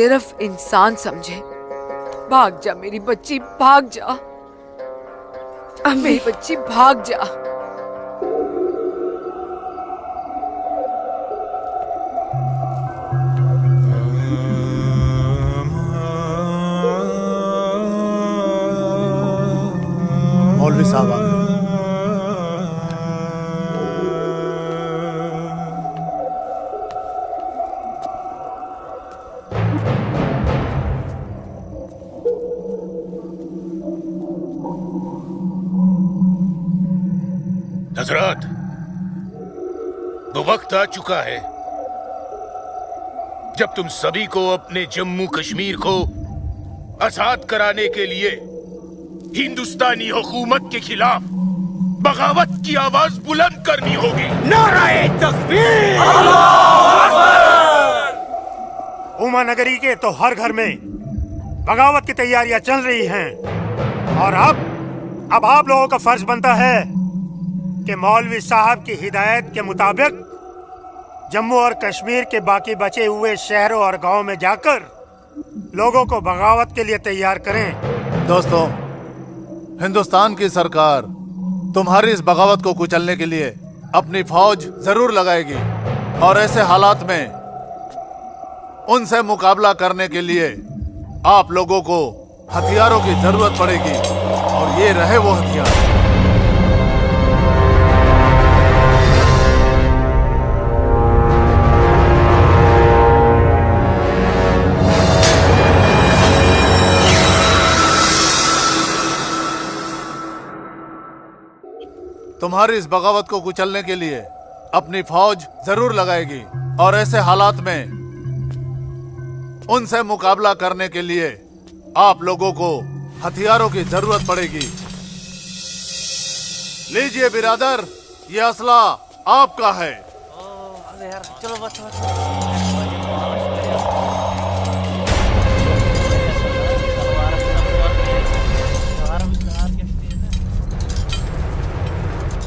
सिर्फ इंसान समझे। भाग जा मेरी बच्ची, भाग जा मेरी बच्ची, भाग जा। मौलवी साहब हजरत, वो वक्त आ चुका है जब तुम सभी को अपने जम्मू कश्मीर को आजाद कराने के लिए हिंदुस्तानी हुकूमत के खिलाफ बगावत की आवाज बुलंद करनी होगी। नाराए तकबीर! उमा नगरी के तो हर घर में बगावत की तैयारियां चल रही हैं और अब आप लोगों का फर्ज बनता है कि मौलवी साहब की हिदायत के मुताबिक जम्मू और कश्मीर के बाकी बचे हुए शहरों और गांवों में जाकर लोगों को बगावत के लिए तैयार करें। दोस्तों, हिंदुस्तान की सरकार तुम्हारी इस बगावत को कुचलने के लिए अपनी फौज जरूर लगाएगी और ऐसे हालात में उनसे मुकाबला करने के लिए आप लोगों को हथियारों की जरूरत पड़ेगी और ये रहे वो हथियार। तुम्हारी इस बगावत को कुचलने के लिए अपनी फौज जरूर लगाएगी और ऐसे हालात में उनसे मुकाबला करने के लिए आप लोगों को हथियारों की जरूरत पड़ेगी। लीजिए बिरादर, ये असला आपका है। चलो बस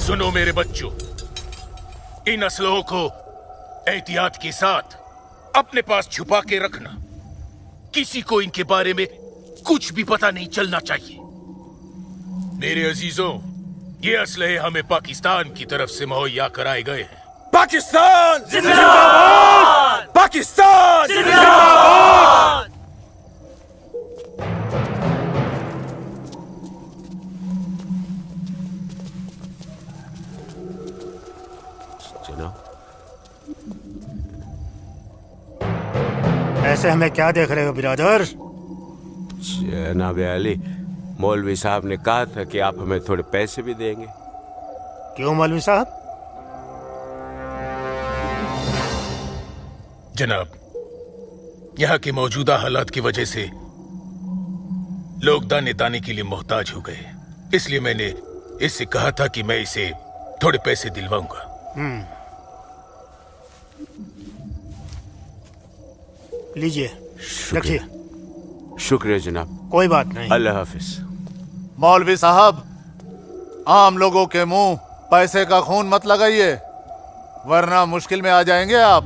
सुनो मेरे बच्चों, इन असलों को एहतियात के साथ अपने पास छुपा के रखना। किसी को इनके बारे में कुछ भी पता नहीं चलना चाहिए। मेरे अजीजों, ये असलहे हमें पाकिस्तान की तरफ से मुहैया कराए गए हैं। पाकिस्तान जिंदाबाद! पाकिस्तान जिंदाबाद! ऐसे हमें क्या देख रहे हो बिरादर? जनाब अली, मौलवी साहब ने कहा था कि आप हमें थोड़े पैसे भी देंगे। क्यों मौलवी साहब? जनाब, यहाँ के मौजूदा हालात की वजह से लोग दाने दाने के लिए मोहताज हो गए, इसलिए मैंने इससे कहा था कि मैं इसे थोड़े पैसे दिलवाऊंगा। लीजिए, रखिए। शुक्रिया जनाब। कोई बात नहीं। अल्लाह हाफिज। मौलवी साहब, आम लोगों के मुंह पैसे का खून मत लगाइए, वरना मुश्किल में आ जाएंगे आप।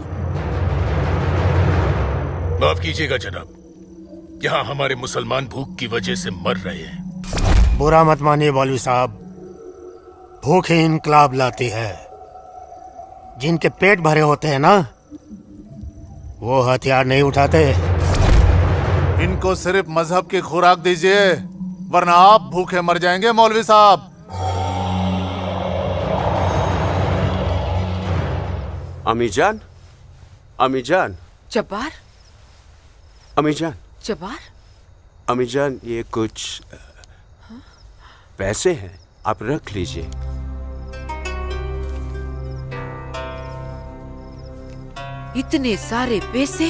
माफ कीजिएगा जनाब, यहाँ हमारे मुसलमान भूख की वजह से मर रहे हैं। बुरा मत मानिए मौलवी साहब, भूख ही इनकलाब लाती है। जिनके पेट भरे होते हैं ना, वो हथियार नहीं उठाते। इनको सिर्फ मजहब की खुराक दीजिए, वरना आप भूखे मर जाएंगे मौलवी साहब। अमीजान, अमीजान, जब्बार, अमीजान, जब्बार, अमीजान, ये कुछ पैसे हैं, आप रख लीजिए। इतने सारे पैसे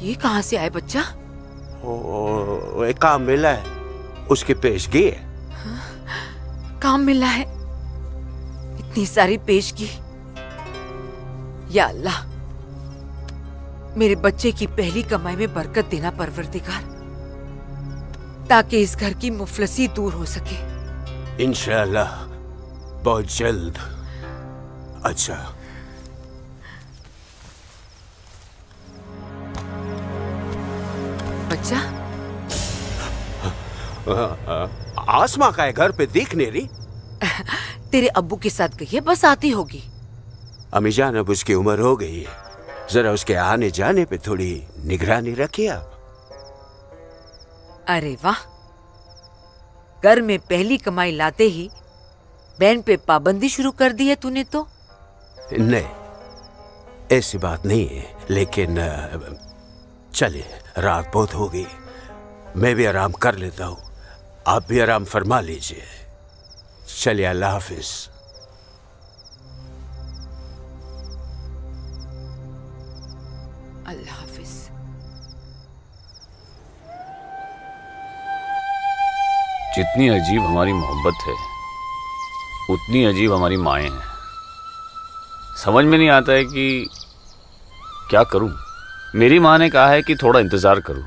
ये कहां से आए बच्चा? एक काम मिला है, उसकी पेशगी है। काम मिला है? इतनी सारी पेशगी। या अल्लाह, मेरे बच्चे की पहली कमाई में बरकत देना परवरदिगार, ताकि इस घर की मुफलसी दूर हो सके। इंशाअल्लाह बहुत जल्द। अच्छा, बच्चा, आसमा का है घर पे देखने रही। तेरे अब्बू के साथ गई है, बस आती होगी। अमीजान अब उसकी उम्र हो गई है, जरा उसके आने जाने पे थोड़ी निगरानी रखिए आप। अरे वाह, घर में पहली कमाई लाते ही बहन पे पाबंदी शुरू कर दी है तूने तो। नहीं, ऐसी बात नहीं है, लेकिन चलिए रात बहुत हो गई, मैं भी आराम कर लेता हूँ, आप भी आराम फरमा लीजिए। चलिए, अल्लाह हाफिज। अल्लाह हाफिज। जितनी अजीब हमारी मोहब्बत है उतनी अजीब हमारी माएँ हैं। समझ में नहीं आता है कि क्या करूं। मेरी माँ ने कहा है कि थोड़ा इंतज़ार करूं,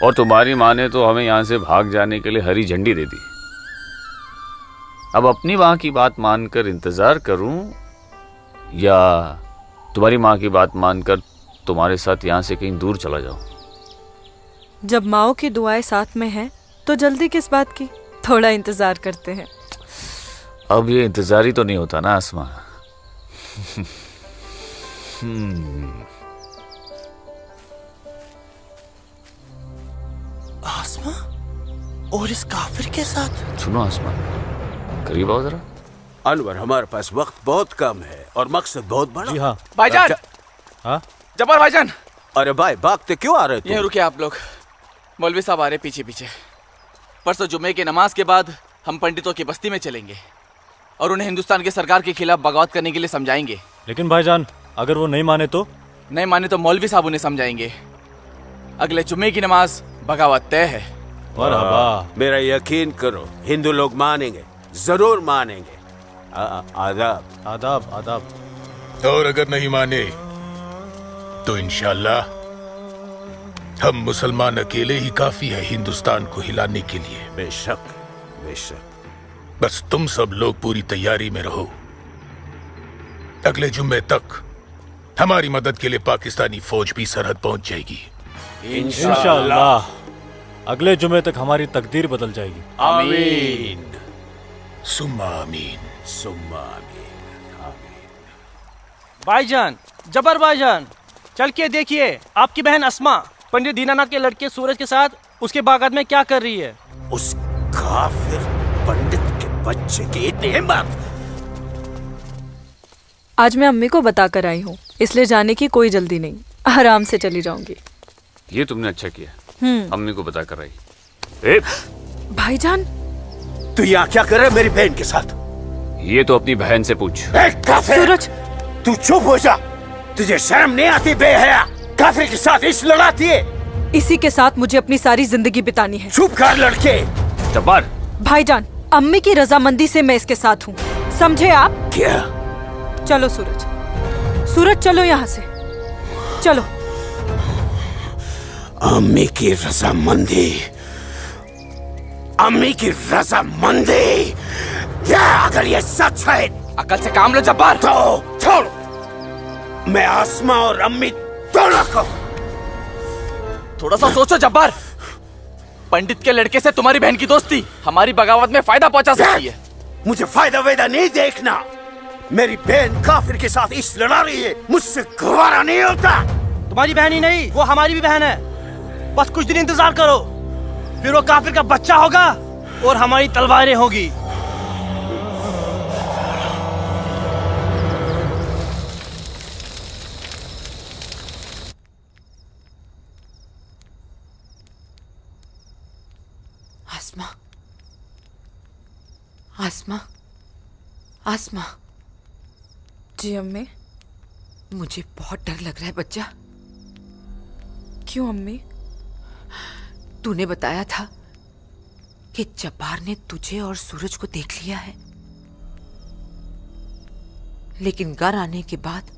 और तुम्हारी माँ ने तो हमें यहाँ से भाग जाने के लिए हरी झंडी दे दी। अब अपनी माँ की बात मानकर इंतज़ार करूं या तुम्हारी माँ की बात मानकर तुम्हारे साथ यहाँ से कहीं दूर चला जाऊं। जब माओ की दुआएं साथ में हैं तो जल्दी किस बात की, थोड़ा इंतजार करते हैं। अब ये इंतजार ही तो नहीं होता ना आसमा। आसमा और इस काफिर के साथ? सुनो आसमा, करीब आओ जरा। अनवर, हमारे पास वक्त बहुत कम है और मकसद बहुत बड़ा। जी हाँ भाईजान। हाँ जब्बार भाईजान, अरे भाई, भागते क्यों आ रहे थे? यहीं रुके आप लोग, मौलवी साहब आ रहे पीछे पीछे। परसों जुम्मे की नमाज के बाद हम पंडितों की बस्ती में चलेंगे और उन्हें हिंदुस्तान की सरकार के खिलाफ बगावत करने के लिए समझाएंगे। लेकिन भाईजान, अगर वो नहीं माने तो? नहीं माने तो मौलवी साहब उन्हें समझाएंगे। अगले जुम्मे की नमाज बगावत तय है। मेरा यकीन करो, हिंदू लोग मानेंगे, जरूर मानेंगे। आदाब आदाब आदाब। और अगर नहीं माने तो इंशाल्लाह हम मुसलमान अकेले ही काफी है हिंदुस्तान को हिलाने के लिए। बेशक बेशक। बस तुम सब लोग पूरी तैयारी में रहो। अगले जुम्मे तक हमारी मदद के लिए पाकिस्तानी फौज भी सरहद पहुंच जाएगी। इंशाअल्लाह अगले जुमे तक हमारी तकदीर बदल जाएगी। आमीन सुम्मा आमीन सुम्मा आमीन आमीन। भाईजान, जबर भाईजान, चल के देखिए आपकी बहन अस्मा पंडित दीनानाथ के लड़के सूरज के साथ उसके बागात में क्या कर रही है। उस काफिर पंडित के बच्चे की इतनी हिम्मत। आज मैं अम्मी को बता कर आई हूँ, इसलिए जाने की कोई जल्दी नहीं, आराम से चली जाऊंगी। ये तुमने अच्छा किया, अम्मी को बता कर रही। भाईजान, तू यहाँ क्या कर रहा है मेरी बहन के साथ? ये तो अपनी बहन से पूछ। सूरज, तू चुप हो जा। तुझे शर्म नहीं आती बेहया? काफिर के साथ इस लड़ाती है। इसी के साथ मुझे अपनी सारी जिंदगी बितानी है। चुप कर लड़के। जब्बार। भाईजान, अम्मी की रजामंदी से मैं इसके साथ हूँ, समझे आप? क्या? चलो सूरज, सूरज चलो यहाँ से, चलो। अम्मी की रजामंदी, अम्मी की रजामंदी, या अगर ये सच है अकल से काम लो जब्बार। तो छोड़, मैं आसमा और अम्मी दोनों को। थोड़ा सा सोचो जब्बार, पंडित के लड़के से तुम्हारी बहन की दोस्ती हमारी बगावत में फायदा पहुंचा सकती है। मुझे फायदा वेदा नहीं देखना। मेरी बहन काफिर के साथ इस लड़ा रही है, मुझसे गवारा नहीं होता। तुम्हारी बहन ही नहीं, वो हमारी भी बहन है। बस कुछ दिन इंतजार करो, फिर वो काफिर का बच्चा होगा और हमारी तलवारें होगी। आसमा, आसमा, आसमा। जी अम्मी। मुझे बहुत डर लग रहा है बच्चा। क्यों अम्मी? तूने बताया था कि जब्बार ने तुझे और सूरज को देख लिया है, लेकिन घर आने के बाद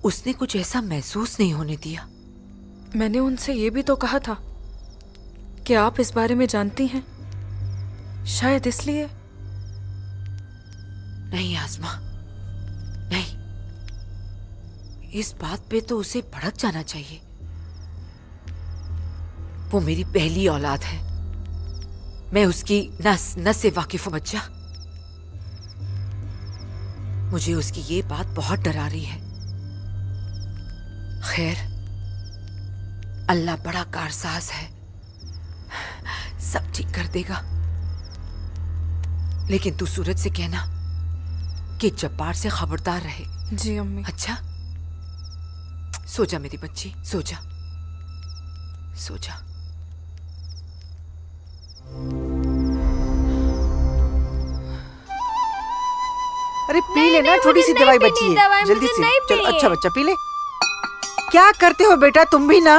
उसने कुछ ऐसा महसूस नहीं होने दिया। मैंने उनसे ये भी तो कहा था कि आप इस बारे में जानती हैं, शायद इसलिए। नहीं आसमा, नहीं, इस बात पे तो उसे भड़क जाना चाहिए। वो मेरी पहली औलाद है। मैं उसकी नस नस से वाकिफ हूं बच्चा। मुझे उसकी ये बात बहुत डरा रही है। खैर, अल्लाह बड़ा कारसाज है, सब ठीक कर देगा। लेकिन तू सूरज से कहना कि जब्बार से खबरदार रहे। जी अम्मी। अच्छा, सो जा मेरी बच्ची, सो जा, सो जा। अरे पी लेना, थोड़ी सी दवाई बची है, जल्दी से। चल अच्छा बच्चा पी ले। क्या करते हो बेटा तुम भी ना?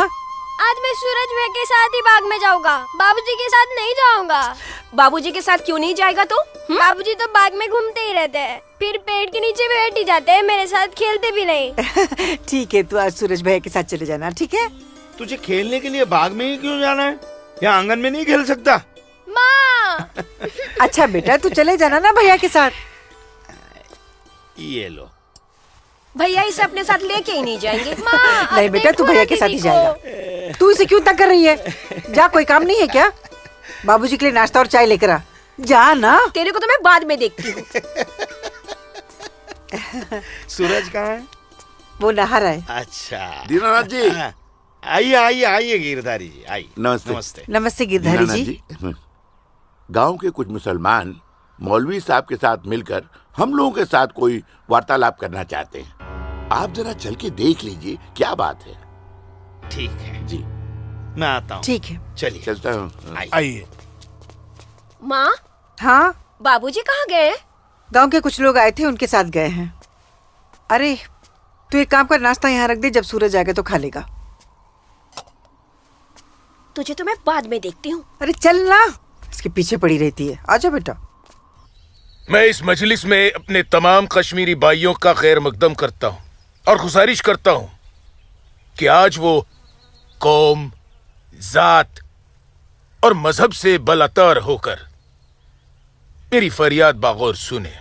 आज मैं सूरज भैया के साथ ही बाग में जाऊंगा, बाबूजी के साथ नहीं जाऊंगा। बाबूजी के साथ क्यों नहीं जाएगा तो? बाबूजी तो बाग में घूमते ही रहते हैं, फिर पेड़ के नीचे बैठ ही जाते हैं, मेरे साथ खेलते भी नहीं। ठीक है, तू आज सूरज भैया के साथ चले जाना, ठीक है? तुझे खेलने के लिए बाग में ही क्यों जाना है? यहाँ आंगन में नहीं खेल सकता? माँ। अच्छा बेटा तू चले जाना ना भैया के साथ। ये लो। भैया इसे अपने साथ लेके ही नहीं जाएंगे। नहीं बेटा तू भैया के साथ ही जाएगा। तू इसे क्यों तंग कर रही है? जा, कोई काम नहीं है क्या? बाबूजी के लिए नाश्ता और चाय लेकर आ, जा ना। तेरे को तो मैं बाद में देखती हूँ। सूरज कहाँ है? वो नहा रहा है। अच्छा दीनानाथ जी, आइए आइए आइए गिरधारी जी, आइए। नमस्ते। नमस्ते। नमस्ते गिरधारी जी। गांव के कुछ मुसलमान मौलवी साहब के साथ मिलकर हम लोगों के साथ कोई वार्तालाप करना चाहते हैं। आप जरा चल के देख लीजिए क्या बात है। ठीक है जी, मैं आता हूँ। ठीक है, चलिए चलता हूँ। आइए। माँ, हाँ बाबूजी कहाँ गए? गांव के कुछ लोग आए थे, उनके साथ गए हैं। अरे तू एक काम कर, नाश्ता यहाँ रख दे, जब सूरज आएगा तो खा लेगा। तुझे तो मैं बाद में देखती हूँ। अरे चल ना, इसके पीछे पड़ी रहती है। आजा बेटा। मैं इस मजलिस में अपने तमाम कश्मीरी भाइयों का खैर मकदम करता हूँ और गुजारिश करता हूँ कि आज वो कौम, जात और मजहब से बलातर होकर मेरी फरियाद बागौर सुने।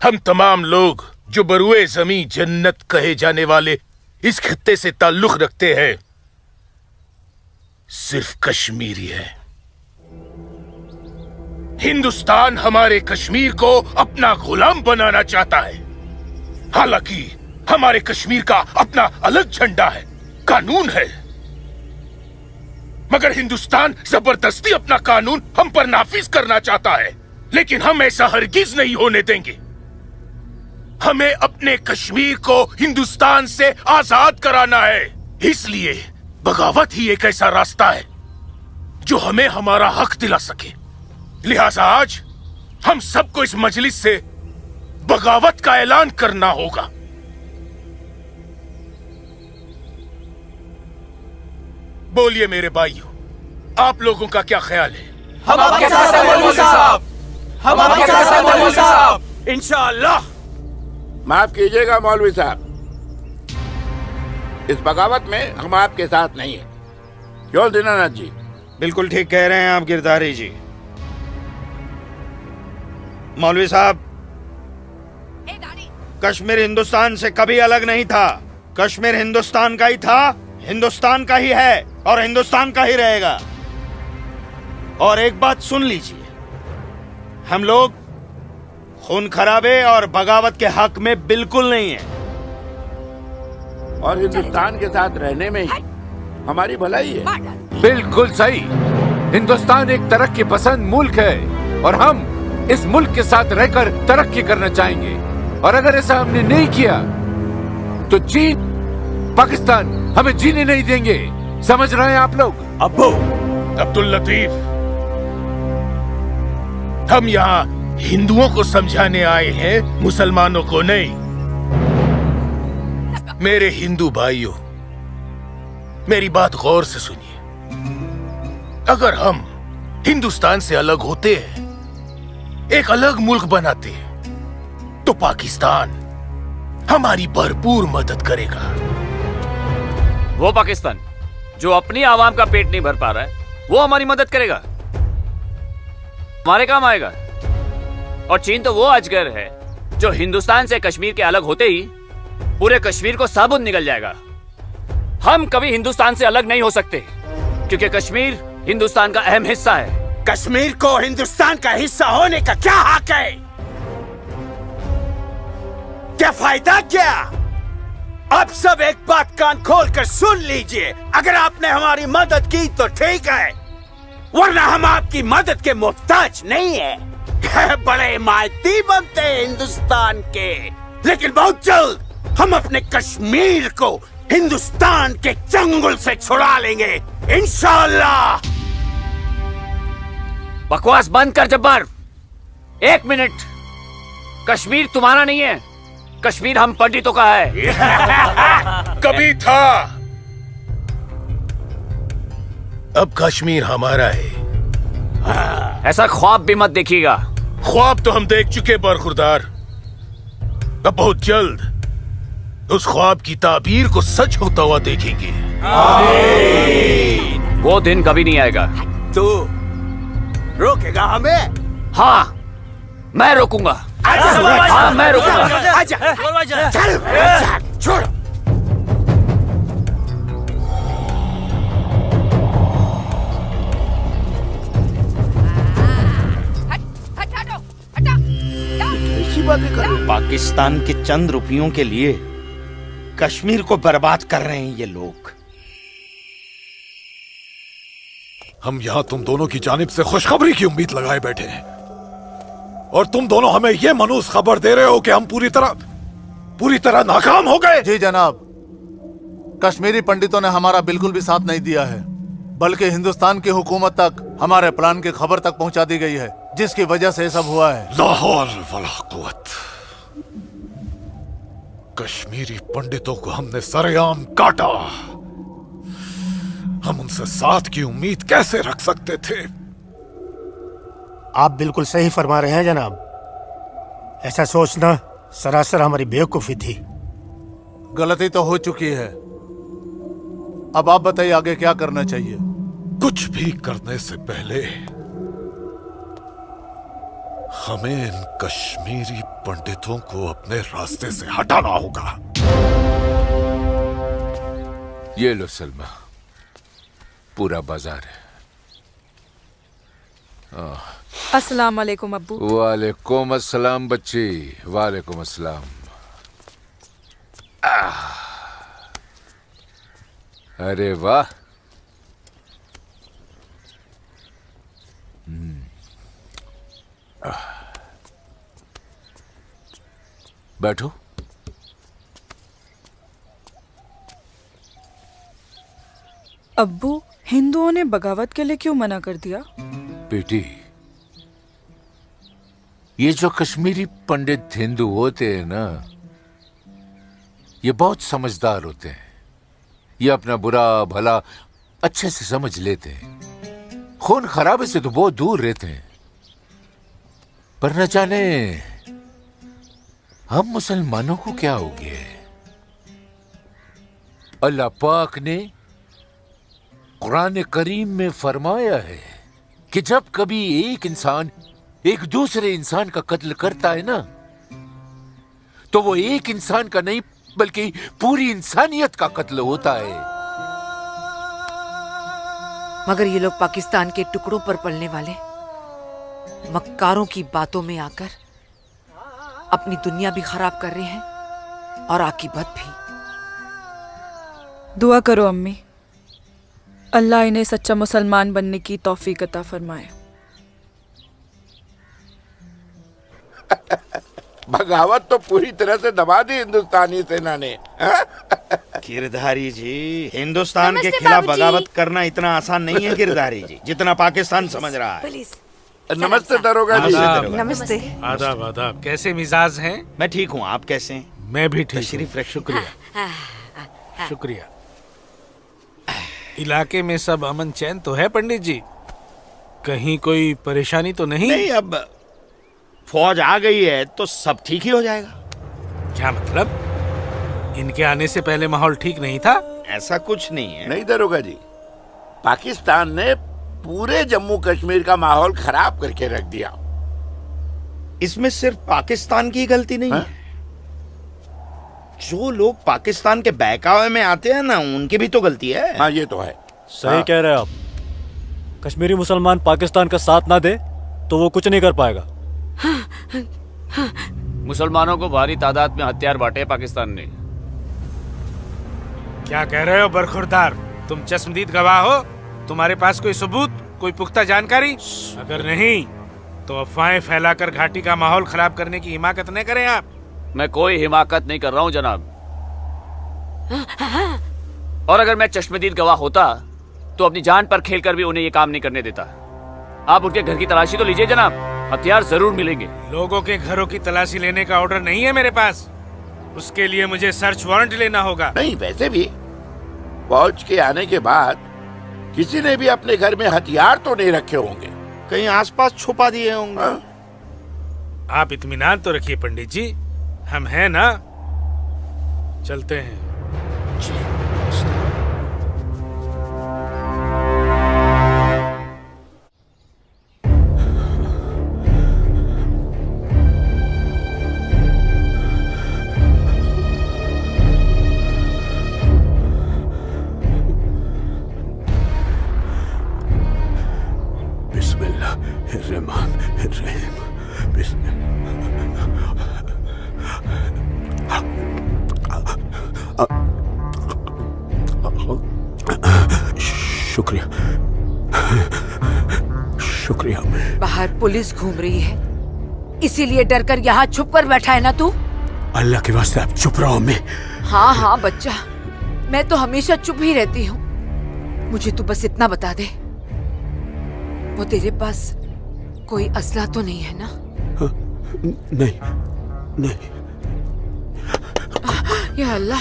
हम तमाम लोग जो बरुए जमी जन्नत कहे जाने वाले इस खित्ते से ताल्लुक रखते हैं, सिर्फ कश्मीरी है। हिंदुस्तान हमारे कश्मीर को अपना गुलाम बनाना चाहता है। हालांकि हमारे कश्मीर का अपना अलग झंडा है, कानून है, मगर हिंदुस्तान जबरदस्ती अपना कानून हम पर नाफिज करना चाहता है। लेकिन हम ऐसा हरगिज नहीं होने देंगे। हमें अपने कश्मीर को हिंदुस्तान से आजाद कराना है। इसलिए बगावत ही एक ऐसा रास्ता है जो हमें हमारा हक दिला सके। लिहाजा आज हम सबको इस मजलिस से बगावत का ऐलान करना होगा। बोलिए मेरे भाइयों, आप लोगों का क्या ख्याल है? हम आपके साथ हैं मौलवी साहब। हम आपके साथ हैं मौलवी साहब। इंशाअल्लाह। माफ कीजिएगा मौलवी साहब, इस बगावत में हम आपके साथ नहीं है। क्यों दीनानाथ जी? बिल्कुल ठीक कह रहे हैं आप गिरधारी जी। मौलवी साहब, कश्मीर हिंदुस्तान से कभी अलग नहीं था। कश्मीर हिंदुस्तान का ही था, हिंदुस्तान का ही है और हिंदुस्तान का ही रहेगा। और एक बात सुन लीजिए, हम लोग खून खराबे और बगावत के हक में बिल्कुल नहीं है। और हिंदुस्तान के साथ रहने में ही हमारी भलाई है। बिल्कुल सही। हिंदुस्तान एक तरक्की पसंद मुल्क है और हम इस मुल्क के साथ रहकर तरक्की करना चाहेंगे। और अगर ऐसा हमने नहीं किया तो चीन, पाकिस्तान हमें जीने नहीं देंगे। समझ रहे हैं आप लोग? अब्बू अब्दुल लतीफ, हम यहाँ हिंदुओं को समझाने आए हैं, मुसलमानों को नहीं। मेरे हिंदू भाइयों, मेरी बात गौर से सुनिए। अगर हम हिंदुस्तान से अलग होते हैं, एक अलग मुल्क बनाते हैं, तो पाकिस्तान हमारी भरपूर मदद करेगा। वो पाकिस्तान जो अपनी आवाम का पेट नहीं भर पा रहा है, वो हमारी मदद करेगा, हमारे काम आएगा। और चीन तो वो अजगर है जो हिंदुस्तान से कश्मीर के अलग होते ही पूरे कश्मीर को साबुत निकल जाएगा। हम कभी हिंदुस्तान से अलग नहीं हो सकते क्योंकि कश्मीर हिंदुस्तान का अहम हिस्सा है। कश्मीर को हिंदुस्तान का हिस्सा होने का क्या हक है? क्या फायदा क्या? आप सब एक बात कान खोल कर सुन लीजिए, अगर आपने हमारी मदद की तो ठीक है, वरना हम आपकी मदद के मोहताज नहीं है। बड़े मायती बनते हैं हिंदुस्तान के, लेकिन बहुत जल्द हम अपने कश्मीर को हिंदुस्तान के चंगुल से छुड़ा लेंगे, इंशाअल्लाह। बकवास बंद कर जब्बार। 1 मिनट, कश्मीर तुम्हारा नहीं है, कश्मीर हम पंडितों का है। कभी था, अब कश्मीर हमारा है। ऐसा ख्वाब भी मत देखिएगा। ख्वाब तो हम देख चुके बरखुरदार, अब बहुत जल्द उस ख्वाब की ताबीर को सच होता हुआ देखेंगे। वो दिन कभी नहीं आएगा। तू रोकेगा हमें? हाँ, मैं रोकूंगा। हाँ, मैं रोकूंगा। आजा, चल, छोड़। पाकिस्तान के चंद रुपयों के लिए कश्मीर को बर्बाद कर रहे हैं ये लोग। हम यहाँ तुम दोनों की जानिब से खुशखबरी की उम्मीद लगाए बैठे हैं, और तुम दोनों हमें यह मनूस खबर दे रहे हो कि हम पूरी तरह नाकाम हो गए। जी जनाब, कश्मीरी पंडितों ने हमारा बिल्कुल भी साथ नहीं दिया है, बल्कि हिंदुस्तान की हुकूमत तक हमारे प्लान की खबर तक पहुंचा दी गई है, जिसकी वजह से सब हुआ है। ला हौल वला कुव्वत। कश्मीरी पंडितों को हमने सरेआम काटा। हम उनसे साथ की उम्मीद कैसे रख सकते थे? आप बिल्कुल सही फरमा रहे हैं जनाब। ऐसा सोचना सरासर हमारी बेवकूफी थी। गलती तो हो चुकी है, अब आप बताइए आगे क्या करना चाहिए। कुछ भी करने से पहले हमें इन कश्मीरी पंडितों को अपने रास्ते से हटाना होगा। ये लो सलमा, पूरा बाजार है। अस्सलाम वालेकुम अब्बू। वालेकुम अस्सलाम बच्ची, वालेकुम अस्सलाम। अरे वाह, बैठो। अब्बू, हिंदुओं ने बगावत के लिए क्यों मना कर दिया? बेटी, ये जो कश्मीरी पंडित हिंदू होते हैं ना, ये बहुत समझदार होते हैं। ये अपना बुरा भला अच्छे से समझ लेते हैं, खून खराबे से तो बहुत दूर रहते हैं। पर न जाने हम मुसलमानों को क्या हो गया है। अल्लाह पाक ने कुरान करीम में फरमाया है कि जब कभी एक इंसान एक दूसरे इंसान का कत्ल करता है ना, तो वो एक इंसान का नहीं बल्कि पूरी इंसानियत का कत्ल होता है। मगर ये लोग पाकिस्तान के टुकड़ों पर पलने वाले मक्कारों की बातों में आकर अपनी दुनिया भी खराब कर रहे हैं और आकीबत भी। दुआ करो अम्मी, अल्लाह इन्हें सच्चा मुसलमान बनने की तौफीक अता फरमाए। बगावत तो पूरी तरह से दबा दी हिंदुस्तानी सेना ने। गिरधारी जी, हिंदुस्तान के खिलाफ बगावत करना इतना आसान नहीं है गिरधारी जी, जितना पाकिस्तान समझ रहा है। नमस्ते दरोगा जी। नमस्ते। आदाब आदाब। कैसे मिजाज हैं? मैं ठीक हूँ, आप कैसे हैं? मैं भी ठीक तशरीफ हूँ। रखिए। शुक्रिया शुक्रिया। इलाके में सब अमन चैन तो है पंडित जी? कहीं कोई परेशानी तो नहीं? नहीं, अब फौज आ गई है तो सब ठीक ही हो जाएगा। क्या मतलब? इनके आने से पहले माहौल ठीक नहीं था? ऐसा कुछ नहीं है। नहीं दरोगा जी, पाकिस्तान ने पूरे जम्मू कश्मीर का माहौल खराब करके रख दिया। इसमें सिर्फ पाकिस्तान की गलती नहीं है। जो लोग पाकिस्तान के बहकावे में आते हैं ना, उनकी भी तो गलती है। हाँ, ये तो है। सही कह रहे हैं आप। कश्मीरी मुसलमान पाकिस्तान का साथ ना दे तो वो कुछ नहीं कर पाएगा। मुसलमानों को भारी तादाद में हथियार बांटे पाकिस्तान ने। क्या कह रहे हो बरखुरदार? तुम चश्मदीद गवाह हो? तुम्हारे पास कोई सबूत, कोई पुख्ता जानकारी? अगर नहीं तो अफवाहें फैलाकर घाटी का माहौल खराब करने की हिमाकत न करें आप। मैं कोई हिमाकत नहीं कर रहा हूं जनाब। और अगर मैं चश्मदीद गवाह होता तो अपनी जान पर खेलकर भी उन्हें ये काम नहीं करने देता। आप उनके घर की तलाशी तो लीजिए जनाब, हथियार जरूर मिलेंगे। लोगों के घरों की तलाशी लेने का ऑर्डर नहीं है मेरे पास, उसके लिए मुझे सर्च वारंट लेना होगा। नहीं, वैसे भी फौज के आने के बाद किसी ने भी अपने घर में हथियार तो नहीं रखे होंगे, कहीं आसपास छुपा दिए होंगे। आप इत्मीनान तो रखिए पंडित जी, हम हैं ना। चलते हैं। शुक्रिया शुक्रिया। बाहर पुलिस घूम रही है, इसीलिए डर कर यहाँ छुप कर बैठा है ना तू? अल्लाह के वास्ते आप चुप रहो अम्मी। हाँ हाँ बच्चा, मैं तो हमेशा चुप ही रहती हूँ। मुझे तू बस इतना बता दे, वो तेरे पास कोई असला तो नहीं है ना? नहीं नहीं। या अल्लाह।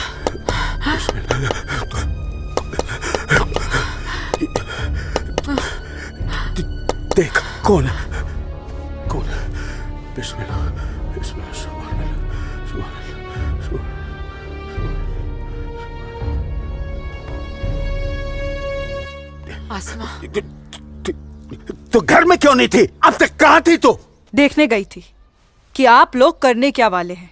देख कौन है, कौन है? बिस्मिल्लाह बिस्मिल्लाह सुभान अल्लाह सुभान अल्लाह। आसमा, तो घर में क्यों नहीं थी? अब तक कहाँ थी तू? देखने गई थी कि आप लोग करने क्या वाले हैं।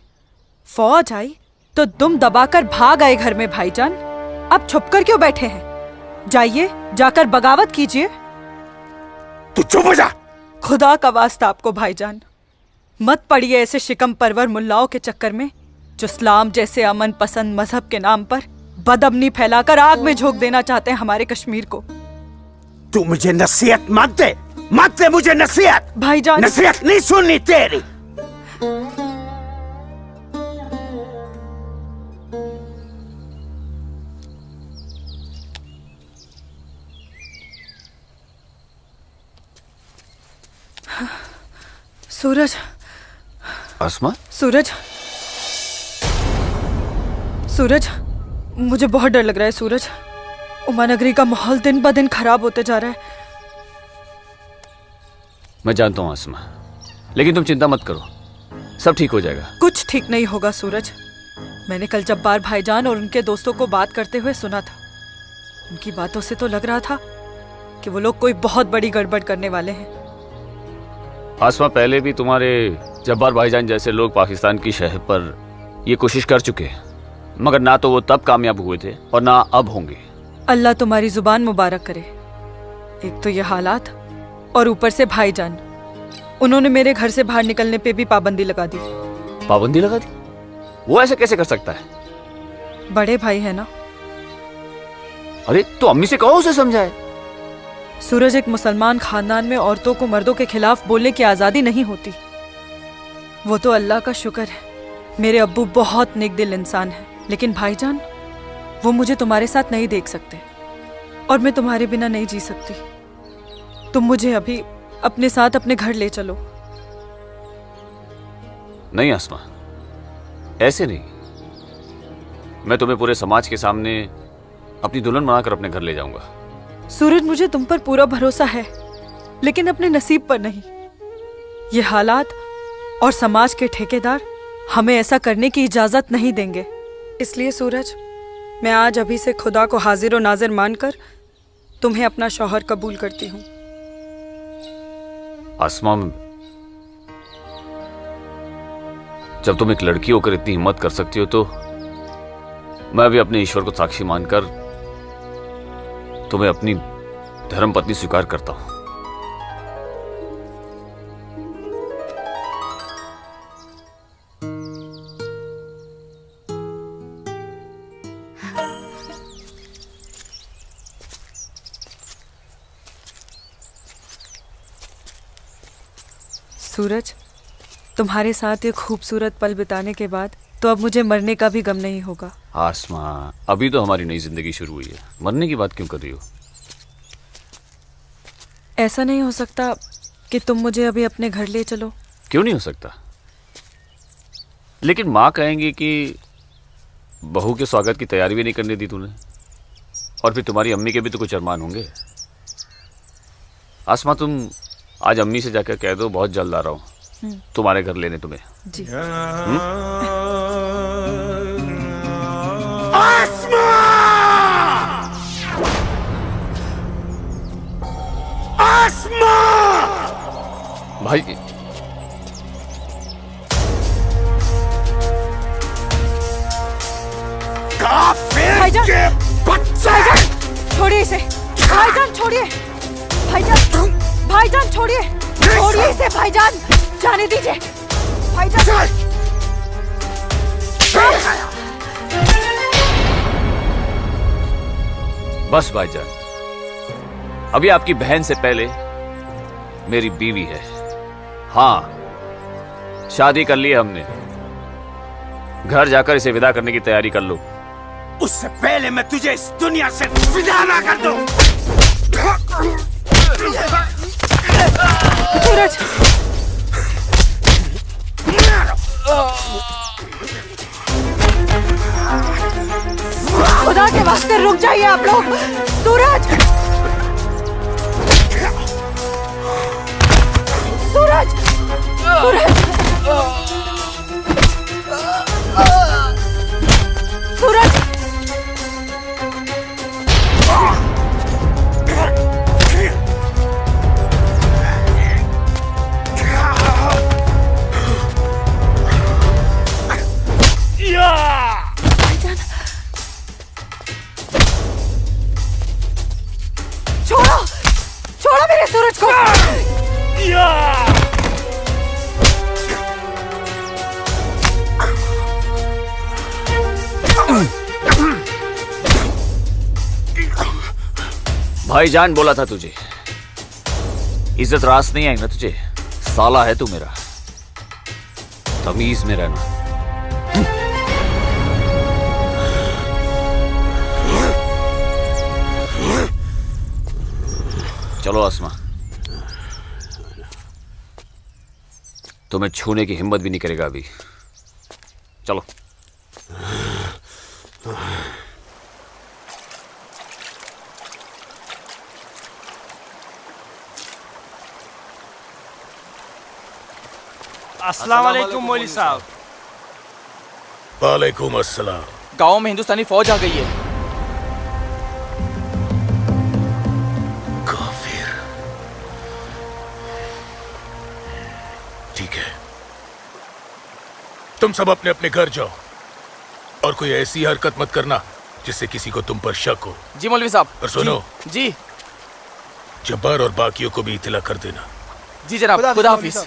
फौज आई तो दुम दबाकर भाग आए घर में भाईजान। अब छुपकर क्यों बैठे हैं? जाइए, जाकर बगावत कीजिए। तू चुप हो जा। खुदा का वास्ता आपको भाईजान, मत पड़िए ऐसे शिकम परवर मुल्लाओं के चक्कर में जो इस्लाम जैसे अमन पसंद मजहब के नाम पर बदअमनी फैलाकर आग में झोंक देना चाहते हैं हमारे कश्मीर को। तू मुझे नसीहत मत दे, मत दे मुझे नसीहत। भाईजान, नसीहत नहीं सुननी तेरी। सूरज, आसमा, सूरज, सूरज, मुझे बहुत डर लग रहा है सूरज। उमा नगरी का माहौल दिन ब दिन खराब होते जा रहा है। मैं जानता हूँ आसमा, लेकिन तुम चिंता मत करो, सब ठीक हो जाएगा। कुछ ठीक नहीं होगा सूरज। मैंने कल जब्बार भाईजान और उनके दोस्तों को बात करते हुए सुना था। उनकी बातों से तो लग रहा था कि वो लोग कोई बहुत बड़ी गड़बड़ करने वाले हैं। आसमा, पहले भी तुम्हारे जब्बार भाईजान जैसे लोग पाकिस्तान की शहर पर ये कोशिश कर चुके हैं, मगर ना तो वो तब कामयाब हुए थे और ना अब होंगे। अल्लाह तुम्हारी जुबान मुबारक करे। एक तो ये हालात और ऊपर से भाईजान, उन्होंने मेरे घर से बाहर निकलने पे भी पाबंदी लगा दी। पाबंदी लगा दी? वो ऐसे कैसे कर सकता है? बड़े भाई है ना। अरे तो अम्मी से कहो, उसे समझाए। सूरज, एक मुसलमान खानदान में औरतों को मर्दों के खिलाफ बोलने की आजादी नहीं होती। वो तो अल्लाह का शुक्र है, मेरे अब्बू बहुत नेक दिल इंसान है, लेकिन भाईजान वो मुझे तुम्हारे साथ नहीं देख सकते और मैं तुम्हारे बिना नहीं जी सकती। तुम मुझे अभी अपने साथ अपने घर ले चलो। नहीं आसमा, ऐसे नहीं। मैं तुम्हें पूरे समाज के सामने अपनी दुल्हन बनाकर अपने घर ले जाऊंगा। सूरज, मुझे तुम पर पूरा भरोसा है, लेकिन अपने नसीब पर नहीं। ये हालात और समाज के ठेकेदार हमें ऐसा करने की इजाजत नहीं देंगे। इसलिए सूरज, मैं आज अभी से खुदा को हाजिर और नाजिर मानकर तुम्हें अपना शौहर कबूल करती हूँ। आसमा, जब तुम एक लड़की होकर इतनी हिम्मत कर सकती हो तो मैं भी अपने ईश्वर को साक्षी मानकर तुम्हें अपनी धर्मपत्नी स्वीकार करता हूं। सूरज, तुम्हारे साथ ये खूबसूरत पल बिताने के बाद तो अब मुझे मरने का भी गम नहीं होगा। आसमा, अभी तो हमारी नई जिंदगी शुरू हुई है, मरने की बात क्यों कर रही हो? ऐसा नहीं हो सकता कि तुम मुझे अभी अपने घर ले चलो? क्यों नहीं हो सकता? लेकिन माँ कहेंगी कि बहू के स्वागत की तैयारी भी नहीं करने दी तूने, और फिर तुम्हारी अम्मी के भी तो कुछ अरमान होंगे। आसमा, तुम आज अम्मी से जाकर कह दो बहुत जल्द आ रहा हूँ तुम्हारे घर लेने तुम्हें। जी। आसमा! आसमा! भाई, भाईजान, छोड़िए इसे। भाईजान छोड़िए, भाईजान, भाईजान छोड़िए, छोड़िए इसे भाईजान, जाने दीजिए भाईजान। बस भाईजान, अभी आपकी बहन से पहले मेरी बीवी है। हाँ, शादी कर ली है हमने। घर जाकर इसे विदा करने की तैयारी कर लो। उससे पहले मैं तुझे इस दुनिया से विदा ना कर दूं। सूरज, खुदा के वास्ते रुक जाइए आप लोग। सूरज, सूरज, सूरज, सूरज, छोड़ो, छोड़ो मेरे सूरज को। भाईजान बोला था तुझे, इज्जत रास नहीं आई ना तुझे। साला है तू मेरा, तमीज में रहना। चलो आसमा, तुम्हें छूने की हिम्मत भी नहीं करेगा अभी। चलो। अस्सलाम वालेकुम मौलवी साहब। वालेकुम अस्सलाम। गांव में हिंदुस्तानी फौज आ गई है। ठीक है, तुम सब अपने अपने घर जाओ और कोई ऐसी हरकत मत करना जिससे किसी को तुम पर शक हो। जी मौलवी साहब। और सुनो जी, जब्बार और बाकियों को भी इत्तला कर देना। जी जनाब, खुदा हाफिज।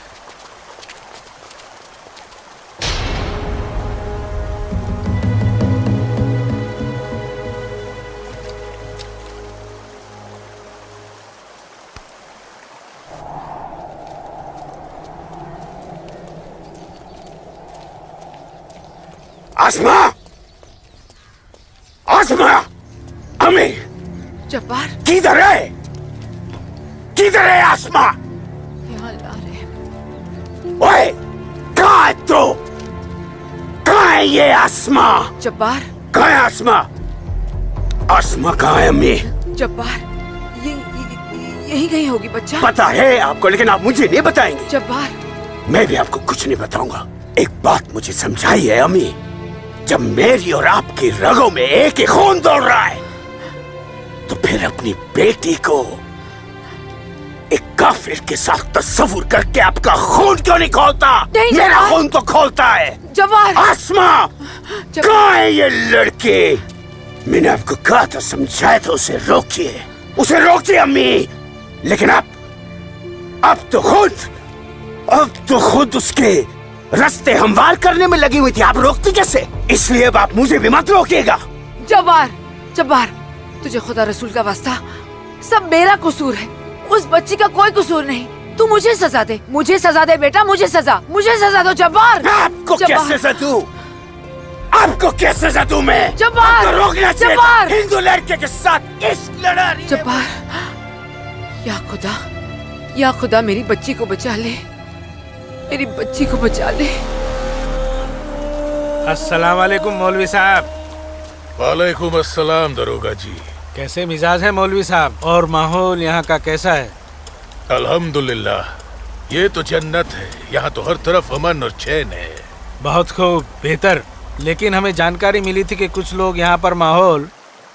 आसमा! आसमा! अम्मी! जब्बार, किधर है? किधर है आसमा? यहाँ ला रहे हैं। ओए! कहाँ है तू? कहाँ है ये आसमा? जब्बार, कहाँ है आसमा? आसमा कहाँ है अम्मी? जब्बार, यही कहीं होगी बच्चा। पता है आपको, लेकिन आप मुझे नहीं बताएंगे। जब्बार, मैं भी आपको कुछ नहीं बताऊंगा। एक बात मुझे समझाई है अम्मी, जब मेरी और आपकी रगों में एक ही खून दौड़ रहा है, तो फिर अपनी बेटी को एक काफिर के साथ तस्वुर करके आपका खून क्यों नहीं खोलता? मेरा खून तो खोलता है। जब्बार, आसमा, कहाँ है ये लड़की? मैंने आपको कहा था, समझाया था उसे रोकिए। उसे रोकती अम्मी, लेकिन अब तो खुद उसके रास्ते हमवार करने में लगी हुई थी। आप रोकती कैसे? इसलिए अब आप मुझे भी मत रोकिएगा। जब्बार, तुझे खुदा रसूल का वास्ता, सब मेरा कसूर है, उस बच्ची का कोई कसूर नहीं। तू मुझे सजा दे बेटा, मुझे सजा दो जब्बार। आपको क्या सजा दूं? आपको क्या सजा दूं मैं? जब्बार, आपको रोकना चाहिए था हिंदू लड़के के साथ इस लड़ाई। जब्बार, या खुदा मेरी बच्ची को बचा ले, मेरी बच्ची को बचा ले। अस्सलाम वालेकुम मौलवी साहब। वालेकुम अस्सलाम दरोगा जी। कैसे मिजाज है मौलवी साहब, और माहौल यहाँ का कैसा है? अल्हम्दुलिल्लाह, ये तो जन्नत है। यहाँ तो हर तरफ अमन और चैन है। बहुत खूब, बेहतर। लेकिन हमें जानकारी मिली थी कि कुछ लोग यहाँ पर माहौल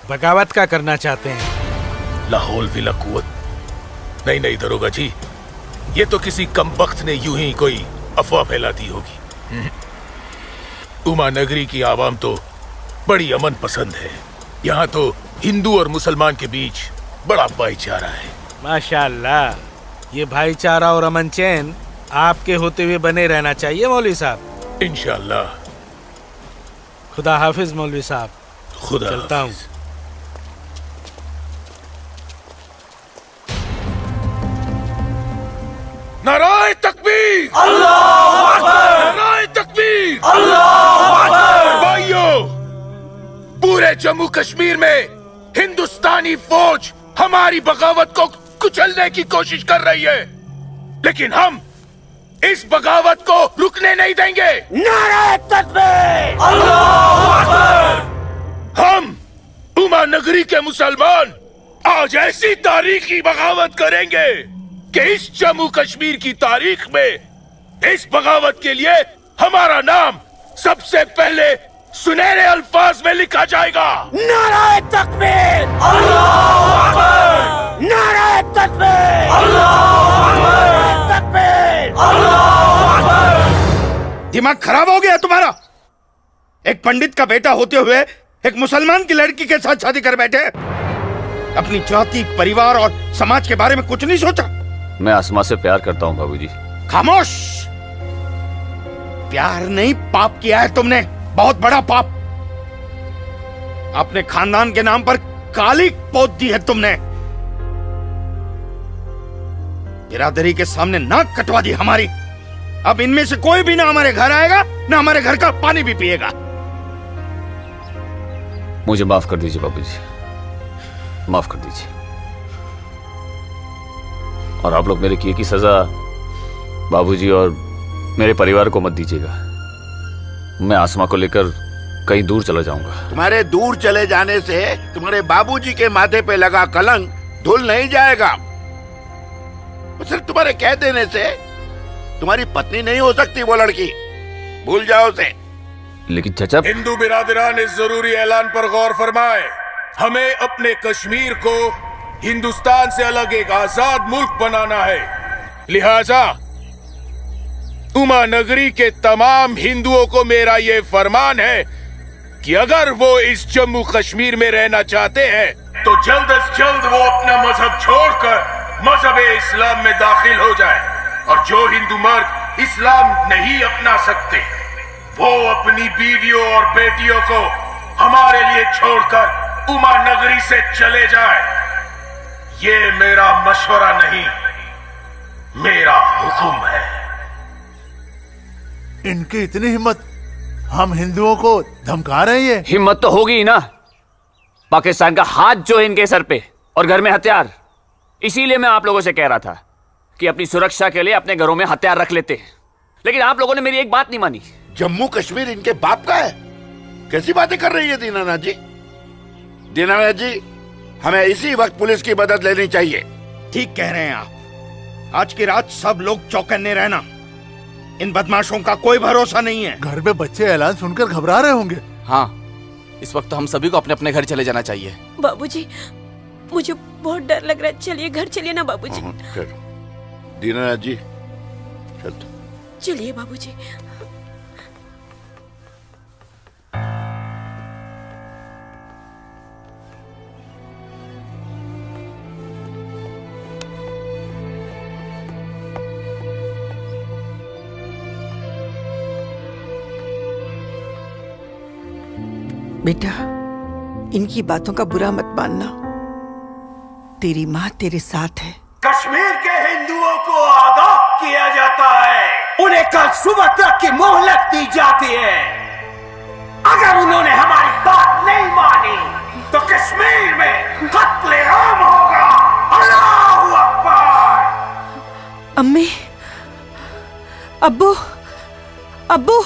बगावत का करना चाहते हैं। लाहौल विला कुव्वत। नहीं दरोगा जी, ये तो किसी कमबख्त ने यूं ही कोई अफवाह फैला दी होगी। उमा नगरी की आवाम तो बड़ी अमन पसंद है। यहाँ तो हिंदू और मुसलमान के बीच बड़ा भाईचारा है। माशाअल्लाह, ये भाईचारा और अमन चैन आपके होते हुए बने रहना चाहिए मौलवी साहब। इंशाअल्लाह। खुदा हाफिज मौलवी साहब। खुदा चलता हूँ। नाराए तकबीर, अल्लाहू अकबर, नाराए तकबीर, अल्लाहू अकबर। भाइयों, पूरे जम्मू कश्मीर में हिंदुस्तानी फौज हमारी बगावत को कुचलने की कोशिश कर रही है, लेकिन हम इस बगावत को रुकने नहीं देंगे। नारे तकबीर, अल्लाहू अकबर। हम उमा नगरी के मुसलमान आज ऐसी तारीखी बगावत करेंगे कि इस जम्मू कश्मीर की तारीख में इस बगावत के लिए हमारा नाम सबसे पहले सुनहरे अल्फाज में लिखा जाएगा। नारे तकबीर, अल्लाहू अकबर। नारे तकबीर, अल्लाहू अकबर। तकबीर, अल्लाहू अकबर। दिमाग खराब हो गया तुम्हारा? एक पंडित का बेटा होते हुए एक मुसलमान की लड़की के साथ शादी कर बैठे। अपनी जाति, परिवार और समाज के बारे में कुछ नहीं सोचा? मैं आसमा से प्यार करता हूँ बाबूजी। खामोश। प्यार नहीं, पाप किया है तुमने, बहुत बड़ा पाप। अपने खानदान के नाम पर काली पोत दी है तुमने। बिरादरी के सामने नाक कटवा दी हमारी। अब इनमें से कोई भी ना हमारे घर आएगा, ना हमारे घर का पानी भी पिएगा। मुझे माफ कर दीजिए बाबूजी, माफ कर दीजिए। और आप लोग मेरे किए की सजा बाबूजी और मेरे परिवार को मत दीजिएगा। मैं आसमा को लेकर कहीं दूर चला जाऊंगा। तुम्हारे दूर चले जाने से तुम्हारे बाबूजी के माथे पे लगा कलंक धुल नहीं जाएगा। सिर्फ तुम्हारे कह देने से तुम्हारी पत्नी नहीं हो सकती वो लड़की, भूल जाओ उसे। लेकिन चाचा, हिंदू बिरादरान इस जरूरी ऐलान पर गौर फरमाए। हमें अपने कश्मीर को हिंदुस्तान से अलग एक आजाद मुल्क बनाना है। लिहाजा उमा नगरी के तमाम हिंदुओं को मेरा ये फरमान है कि अगर वो इस जम्मू कश्मीर में रहना चाहते हैं तो जल्द से जल्द वो अपना मजहब छोड़कर मजहब इस्लाम में दाखिल हो जाए। और जो हिंदू मर्द इस्लाम नहीं अपना सकते वो अपनी बीवियों और बेटियों को हमारे लिए छोड़कर उमा नगरी से चले जाए। ये मेरा मशवरा नहीं, मेरा हुक्म है। इनकी इतनी हिम्मत, हम हिंदुओं को धमका रहे हैं। हिम्मत तो होगी ही ना। पाकिस्तान का हाथ जो है इनके सर पे और घर में हथियार। इसीलिए मैं आप लोगों से कह रहा था कि अपनी सुरक्षा के लिए अपने घरों में हथियार रख लेते हैं, लेकिन आप लोगों ने मेरी एक बात नहीं मानी। जम्मू कश्मीर इनके बाप का है? कैसी बातें कर रही है दीनानाथ जी? दीनानाथ जी, हमें इसी वक्त पुलिस की मदद लेनी चाहिए। ठीक कह रहे हैं आप। आज की रात सब लोग चौकन्ने रहना। इन बदमाशों का कोई भरोसा नहीं है। घर में बच्चे ऐलान सुनकर घबरा रहे होंगे। हाँ, इस वक्त हम सभी को अपने अपने घर चले जाना चाहिए। बाबूजी, मुझे बहुत डर लग रहा है। चलिए घर चलिए ना बाबूजी। दीनानाथ जी, चलते। चलिए बाबूजी। बेटा, इनकी बातों का बुरा मत मानना। तेरी माँ तेरे साथ है। कश्मीर के हिंदुओं को आगाह किया जाता है। उन्हें कल सुबह तक की मोहलत दी जाती है। अगर उन्होंने हमारी बात नहीं मानी तो कश्मीर में कत्ले-आम होगा। अल्लाहू अकबर। अम्मी, अब्बू, अब्बू,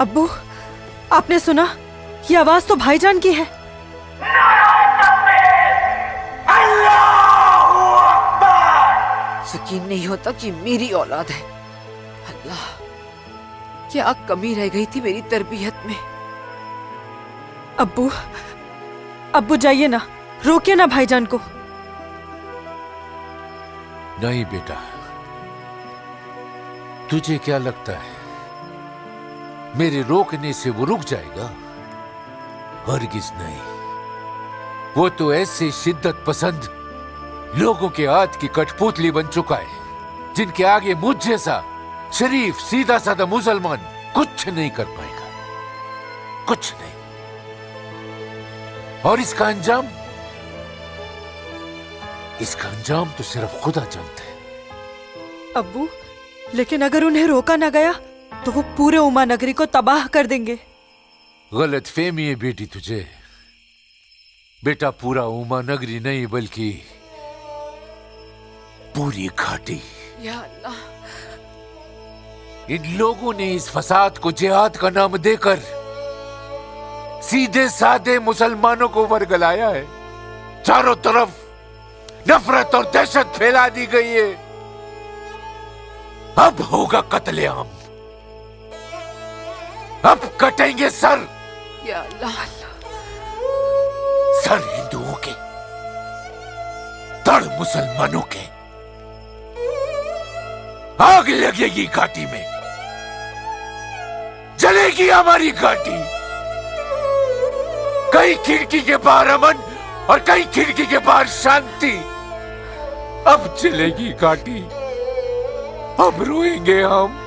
अब्बू, आपने सुना? ये आवाज तो भाईजान की है। यकीन नहीं होता कि मेरी औलाद है। अल्लाह, क्या कमी रह गई थी मेरी तरबियत में। अब्बू, अब्बू जाइए ना, रोकिए ना भाईजान को। नहीं बेटा, तुझे क्या लगता है मेरे रोकने से वो रुक जाएगा? हरगिज नहीं। वो तो ऐसे शिद्दत पसंद लोगों के हाथ की कठपुतली बन चुका है जिनके आगे मुझ जैसा शरीफ सीधा साधा मुसलमान कुछ नहीं कर पाएगा, कुछ नहीं। और इसका अंजाम तो सिर्फ खुदा जानता है। अब्बू, लेकिन अगर उन्हें रोका ना गया तो वो पूरे उमा नगरी को तबाह कर देंगे। गलत फहमी है बेटी तुझे। बेटा, पूरा उमा नगरी नहीं बल्कि पूरी घाटी। या अल्लाह, इन लोगों ने इस फसाद को जिहाद का नाम देकर सीधे साधे मुसलमानों को वर्गलाया है। चारों तरफ नफरत और दहशत फैला दी गई है। अब होगा कत्लेआम, अब कटेंगे सर। या अल्लाह, सर हिंदुओं के, धड़ मुसलमानों के। आग लगेगी घाटी में, जलेगी हमारी घाटी। कई खिड़की के बाहर अमन और कई खिड़की के बाहर शांति। अब चलेगी घाटी, अब रोएंगे हम,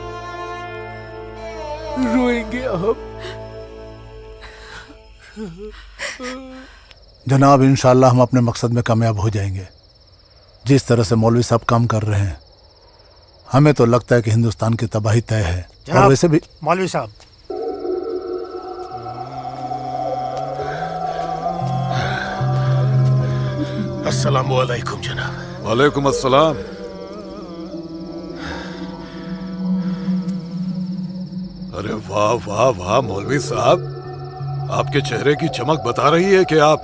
रोएंगे हम। जनाब, इंशाअल्लाह हम अपने मकसद में कामयाब हो जाएंगे। जिस तरह से मौलवी साहब काम कर रहे हैं, हमें तो लगता है कि हिंदुस्तान की तबाही तय है। और वैसे भी मौलवी साहब, अस्सलाम वालेकुम जनाब। वालेकुम अस्सलाम। अरे वाह वाह वाह मौलवी साहब, आपके चेहरे की चमक बता रही है कि आप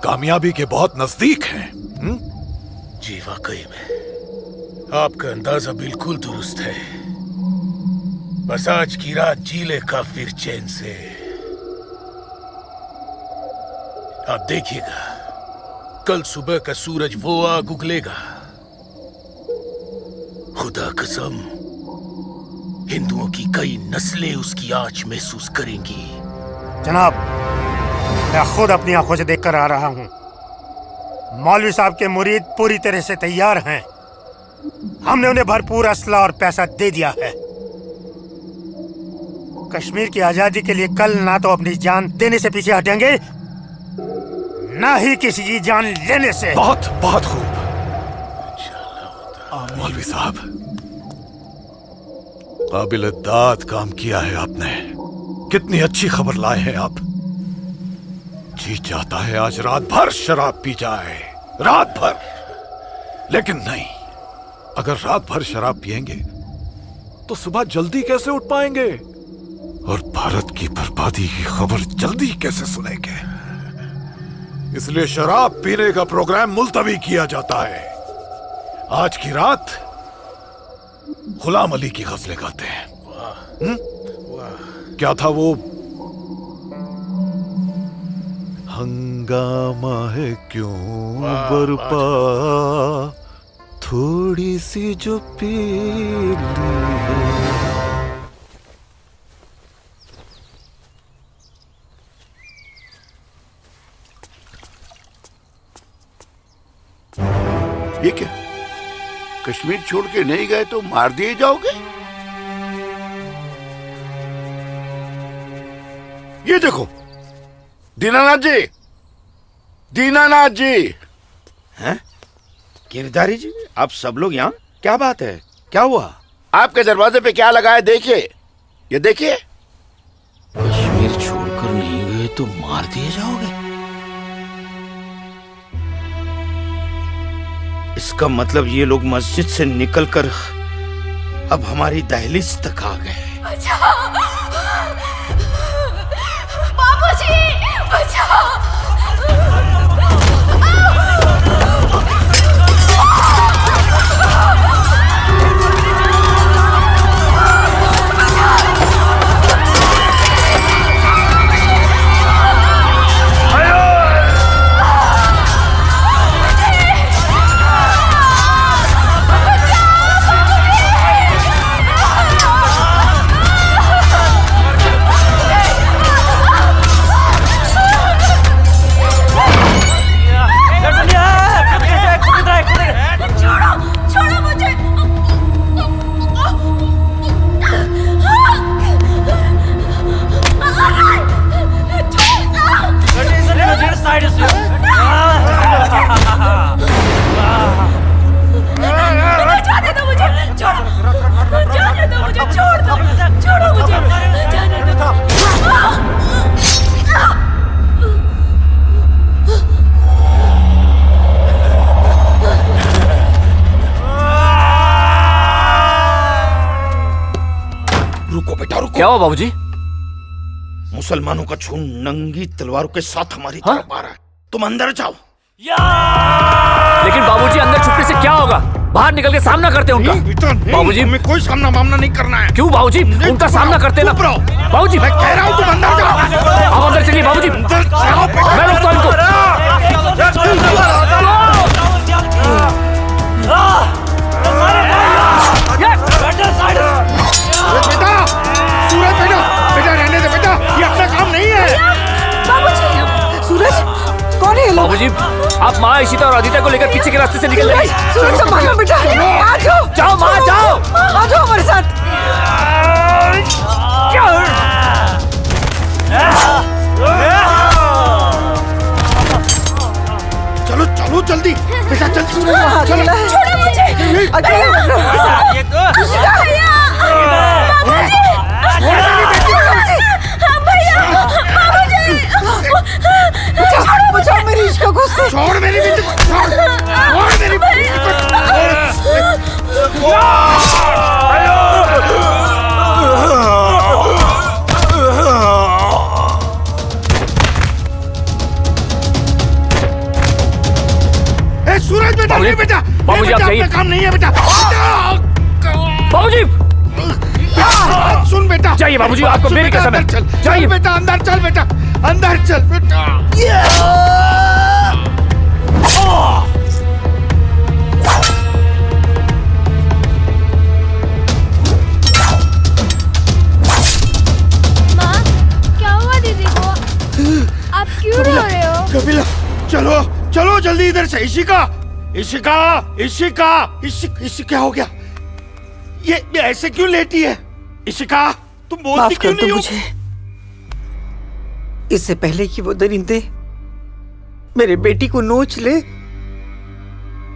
कामयाबी के बहुत नजदीक हैं। जी वाकई में आपका अंदाजा बिल्कुल दुरुस्त है। बस आज की रात जी ले काफिर चैन से। आप देखिएगा, कल सुबह का सूरज वो आग उगलेगा। खुदा कसम, हिंदुओं की कई नस्लें उसकी आंच महसूस करेंगी। जनाब, मैं खुद अपनी आंखों से देखकर आ रहा हूं। मौलवी साहब के मुरीद पूरी तरह से तैयार हैं। हमने उन्हें भरपूर असला और पैसा दे दिया है। कश्मीर की आजादी के लिए कल ना तो अपनी जान देने से पीछे हटेंगे, ना ही किसी की जान लेने से। बहुत बहुत खूब मौलवी साहब, काबिल दाद काम किया है आपने। कितनी अच्छी खबर लाए हैं आप। जी चाहता है आज रात भर शराब पी जाए, रात भर। लेकिन नहीं, अगर रात भर शराब पिएंगे तो सुबह जल्दी कैसे उठ पाएंगे और भारत की बर्बादी की खबर जल्दी कैसे सुनेंगे। इसलिए शराब पीने का प्रोग्राम मुलतवी किया जाता है। आज की रात गुलाम अली की गजलें गाते हैं। क्या था वो? हंगामा है क्यों बरपा, थोड़ी सी जो पी ली है। ये क्या, कश्मीर छोड़ के नहीं गए तो मार दिए जाओगे? ये देखो, दीनानाथ जी, दीनानाथ जी। हैं? गिरधारी जी, आप सब लोग यहाँ? क्या बात है, क्या हुआ? आपके दरवाजे पे क्या लगा है देखिए, ये देखिए। कश्मीर छोड़कर नहीं गए तो मार दिए जाओगे? इसका मतलब ये लोग मस्जिद से निकलकर अब हमारी दहलीज तक आ गए। बाबूजी, बचाओ! क्या हुआ बाबूजी? मुसलमानों का खून नंगी तलवारों के साथ हमारी तरफ आ रहा है, तुम अंदर जाओ। लेकिन बाबूजी अंदर छुपने से क्या होगा? बाहर निकल के सामना करते हैं उनका। बाबूजी हमें कोई सामना मामना नहीं करना है। क्यों बाबूजी? उनका सामना करते ना। बाबूजी मैं कह रहा हूँ तुम अंदर जाओ। आप अंदर चलिए बाबूजी, मैं रोकता हूं इनको। बेटा, सूरज बेटा, बेटा रहने दे बेटा, ये अपना काम नहीं है। बाबूजी, सूरज कौन है ये लोग? बाबूजी, आप माँ इशिता और आदित्य को लेकर पीछे के रास्ते से निकल जाइए। सूरज संभालो बेटा, आ जाओ। जाओ माँ, जाओ। आ जाओ हमारे साथ। चलो चलो जल्दी, बेटा जल्दी चलो। छोड़ो मुझे, बचाओ मेरी इश्क को से। छोड़ मेरी बेटी को, छोड़ मेरी बेटी को। सूरज बेटा, नहीं बेटा, बाबूजी आप जाइए। काम नहीं है बेटा। बाबूजी सुन बेटा, जाइए बाबूजी, आपको मेरी कसम है। जाइए बेटा, अंदर चल बेटा, अंदर चल बेटा। माँ, क्या हुआ दीदी को? आप क्यों रो रहे हो? कपिला, चलो चलो जल्दी इधर से। इशिका, इशिका, इशिका, इशिका, क्या हो गया? ये ऐसे क्यों लेटी है? इशिका, तुम बोलती क्यों नहीं हो? मुझे इससे पहले कि वो दरिंदे मेरे बेटी को नोच ले,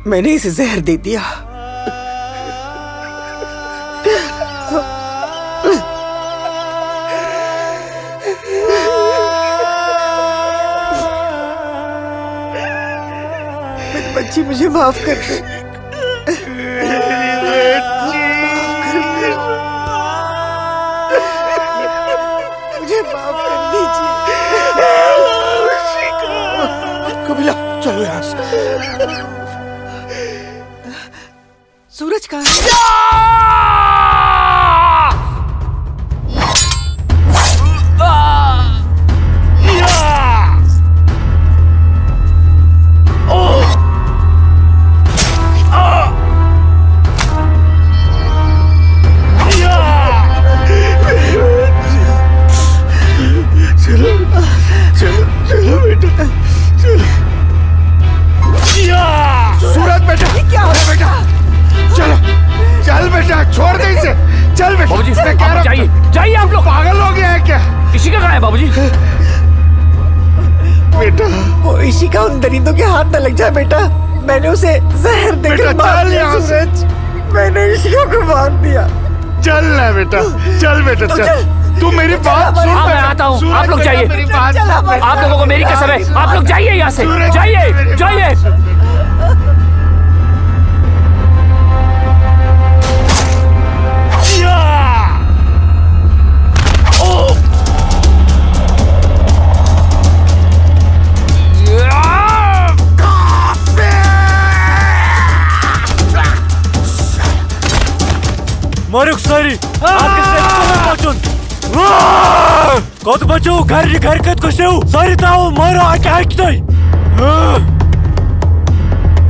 मैंने इसे जहर दे दिया। मेरी बच्ची, मुझे माफ कर दे। मुझे माफ कर दीजिए। कपिला, चलो यहाँ से। सूरज कहाँ है? सूरज बेटा, क्या हो बेटा? चलो चल बेटा, इशिका कहाँ है बाबूजी? बेटा वो इशिका उन दरिंदों के हाथ न लग जाए बेटा। मैंने उसे जहर देकर मार दिया सूरज। मैंने इशिका को मार दिया। चल ना बेटा, चल बेटा चल। तू मेरी बात सुन। हाँ, मैं आता हूँ। आप लोग जाइए। आप लोगों को मेरी कसम है। आप लोग जाइए यहाँ से। जाइए, जाइए। मारुक सारी कत बचो घर घर कत को सारी ताऊ मारो आके आके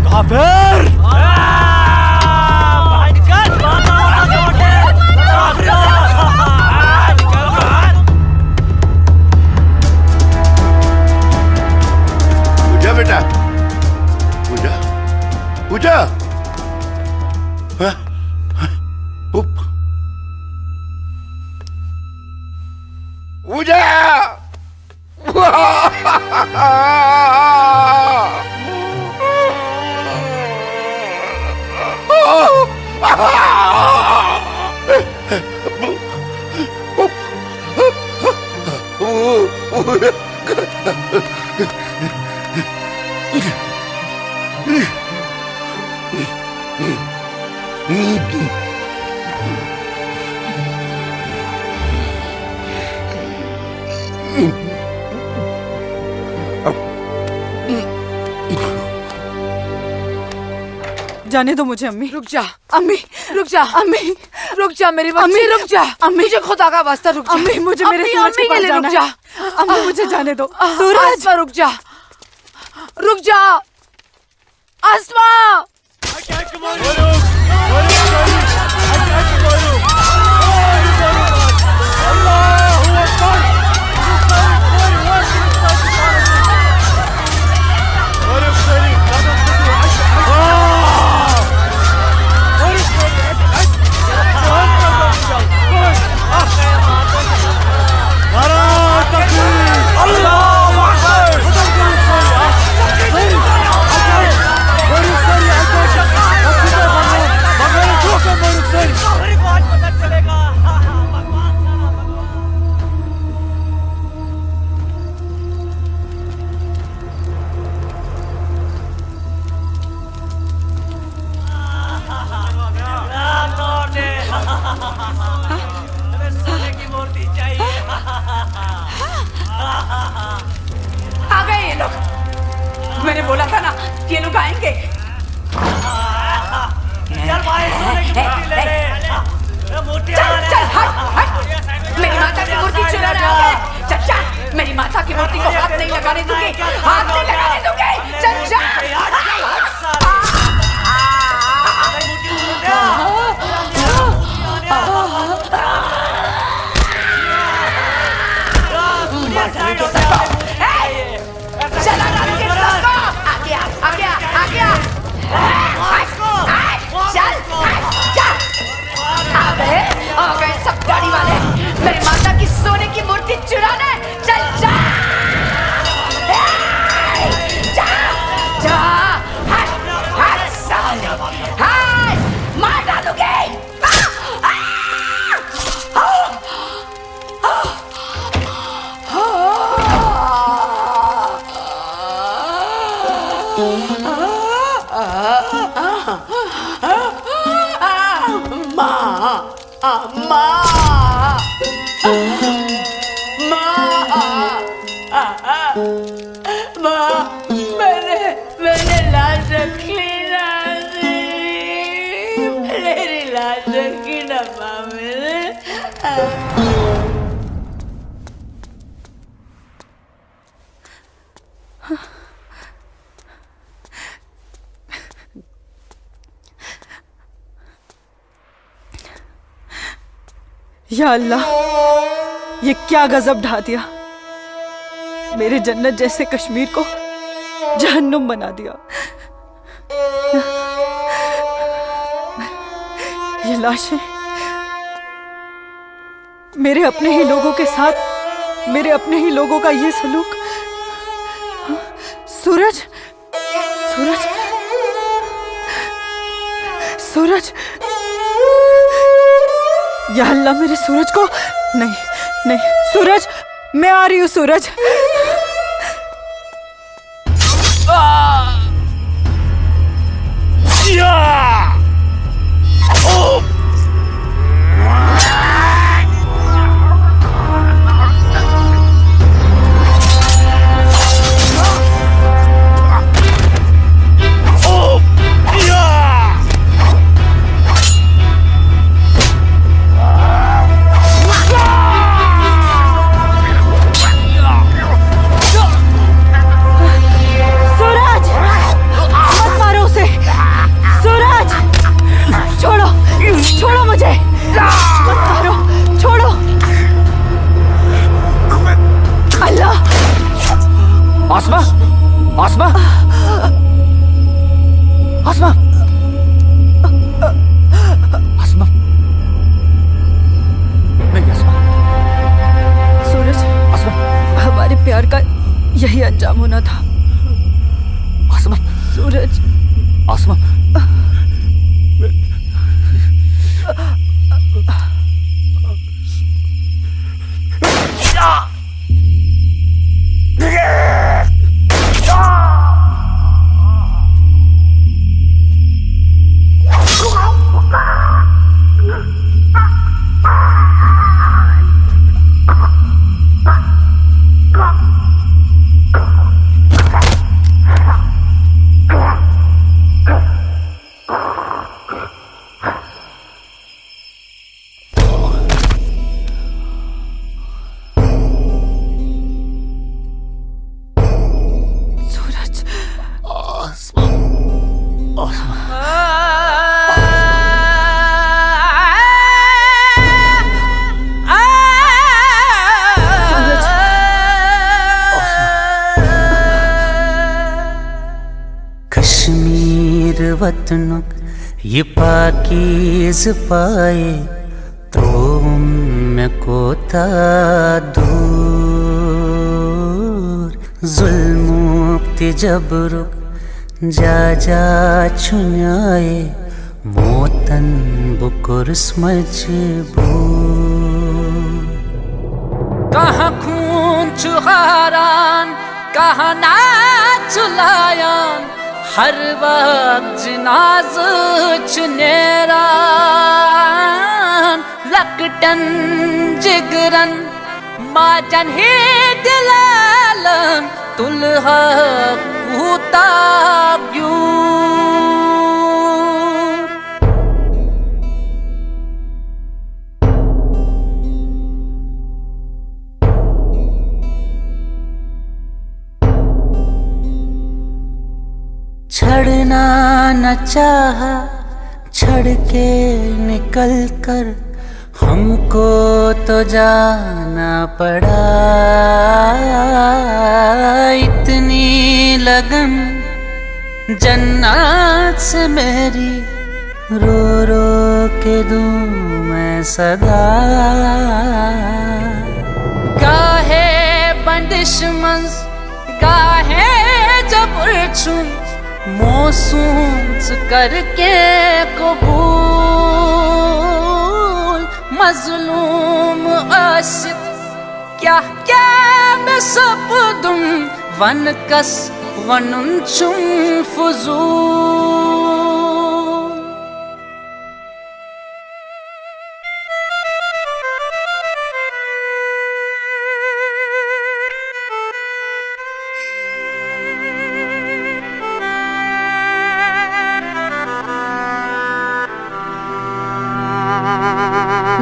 काफिर पूजा बेटा, पूजा पूजा पूजा जाने दो मुझे अम्मी। रुक जा अम्मी, रुक जा अम्मी, रुक जा मेरी बच्ची, रुक जा अम्मी, मुझे खुदा का वास्ता रुक जा। अम्मी मुझे मेरे सूरज के पास जाना रुक जा। है। अम्मी मुझे जाने दो। सूरज आसमा रुक जा, रुक जा आसमा। आ गए ये लोग। मैंने बोला था ना ये लोग आएंगे। चल चल हट हट। मेरी माता की मूर्ति चुरा रहा है। चल चल, मेरी माता की मूर्ति को हाथ नहीं लगाने दूंगी, हाथ नहीं लगाने दूंगी। चल चल। सब गाड़ी वाले मेरी माता की सोने की मूर्ति चुराने। चल जा जा जा। हट हट साले, हट मार डालूंगी। मैंने लाश रखी ना, मेरी लाश रखी ना माँ मैंने। या अल्लाह, ये क्या गजब ढा दिया। मेरे जन्नत जैसे कश्मीर को जहन्नुम बना दिया। ये लाशें मेरे अपने ही लोगों के साथ मेरे अपने ही लोगों का ये सलूक। सूरज, सूरज, सूरज, या अल्लाह मेरे सूरज को। नहीं नहीं सूरज, मैं आ रही हूँ सूरज। छोड़ो मुझे, मत मारो, छोड़ो। अल्लाह। आसमा, आसमा, आसमा, आसमा, नहीं आसमा। सूरज, आसमा, हमारे प्यार का यही अंजाम होना था। आसमा, सूरज, आसमा, वतनुक ये पाकीज़ पाए तो में कोता दूर जुल्मुक्ति जबरुक जा जा छुन्याए मोतन बुकुर्स मजबूर। कहाँ खून चुहारान कहाँ नाच लायान हर वक्त जिनाज चुनेरान लकटन जिगरन माजन ही दिलालन तुलहा कूता क्यों। छड़ना न चाहा छड़ के निकल कर हमको तो जाना पड़ा। इतनी लगन जन्नत से मेरी रो रो के दूं मैं सदा। गाहे बंदिश मंज गाहे जबर छुं मौसूम करके कबूल मजलूम आशिक क्या क्या मैं सब दूं वन कस वनुन चुम फुजूल।